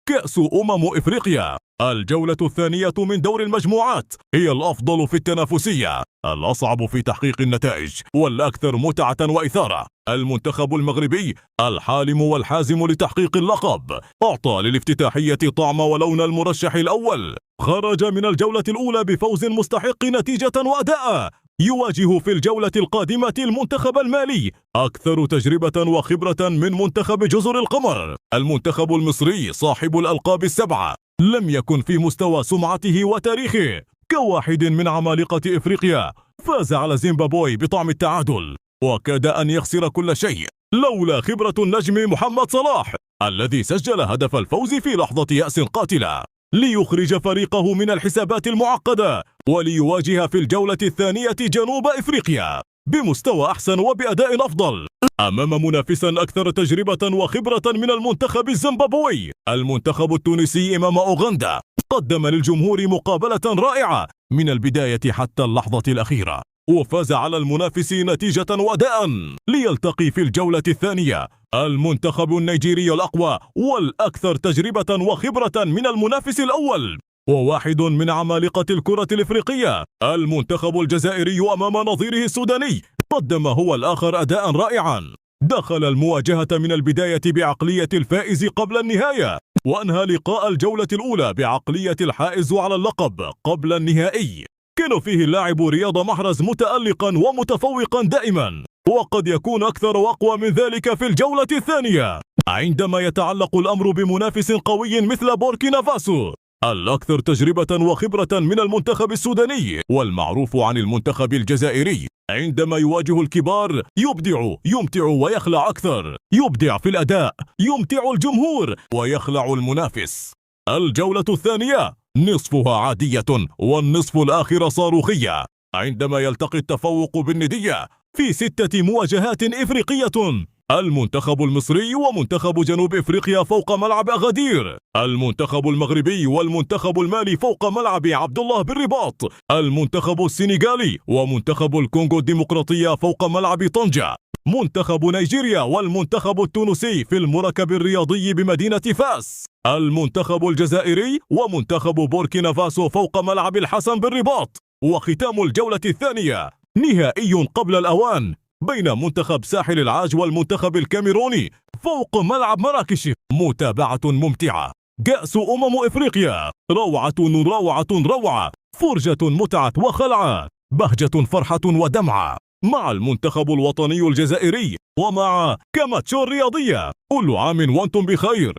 كأس إفريقيا. الجولة الثانية من دور المجموعات هي الأفضل في التنافسية، الأصعب في تحقيق النتائج، والأكثر متعة وإثارة. المنتخب المغربي الحالم والحازم لتحقيق اللقب أعطى للافتتاحية طعم ولون المرشح الأول. خرج من الجولة الأولى بفوز مستحق نتيجة وأداء. يواجه في الجولة القادمة المنتخب المالي أكثر تجربة وخبرة من منتخب جزر القمر. المنتخب المصري صاحب الألقاب السبعة لم يكن في مستوى سمعته وتاريخه. كواحد من عمالقة إفريقيا فاز على زيمبابوي بطعم التعادل، وكاد أن يخسر كل شيء لولا خبرة النجم محمد صلاح الذي سجل هدف الفوز في لحظة يأس قاتلة ليخرج فريقه من الحسابات المعقدة وليواجه في الجولة الثانية جنوب إفريقيا بمستوى أحسن وبأداء أفضل أمام منافس أكثر تجربة وخبرة من المنتخب الزيمبابوي. المنتخب التونسي أمام أوغندا قدم للجمهور مقابلة رائعة من البداية حتى اللحظة الأخيرة، وفاز على المنافس نتيجة وأداء ليلتقي في الجولة الثانية المنتخب النيجيري الأقوى والأكثر تجربة وخبرة من المنافس الأول وواحد من عمالقة الكرة الإفريقية. المنتخب الجزائري أمام نظيره السوداني قدم هو الآخر أداء رائعا. دخل المواجهة من البداية بعقلية الفائز قبل النهاية، وأنهى لقاء الجولة الأولى بعقلية الحائز على اللقب قبل النهائي. كان فيه اللاعب رياض محرز متألقا ومتفوقا دائما، وقد يكون أكثر وأقوى من ذلك في الجولة الثانية عندما يتعلق الأمر بمنافس قوي مثل بوركينا فاسو الأكثر تجربة وخبرة من المنتخب السوداني والمعروف عن المنتخب الجزائري. عندما يواجه الكبار يبدع يمتع ويخلع أكثر، يبدع في الأداء، يمتع الجمهور ويخلع المنافس. الجولة الثانية نصفها عادية والنصف الآخر صاروخية، عندما يلتقي التفوق بالندية في 6 مواجهات إفريقية. المنتخب المصري ومنتخب جنوب إفريقيا فوق ملعب أغادير، المنتخب المغربي والمنتخب المالي فوق ملعب عبد الله بالرباط، المنتخب السنغالي ومنتخب الكونغو الديمقراطية فوق ملعب طنجة، منتخب نيجيريا والمنتخب التونسي في المركب الرياضي بمدينة فاس، المنتخب الجزائري ومنتخب بوركينا فاسو فوق ملعب الحسن بالرباط. وختام الجولة الثانية نهائي قبل الأوان بين منتخب ساحل العاج والمنتخب الكاميروني فوق ملعب مراكش. متابعة ممتعة، كأس إفريقيا روعة روعة روعة، فرجة متعة وخلعة، بهجة فرحة ودمعة مع المنتخب الوطني الجزائري ومع كاماتشو الرياضية. كل عام وانتم بخير.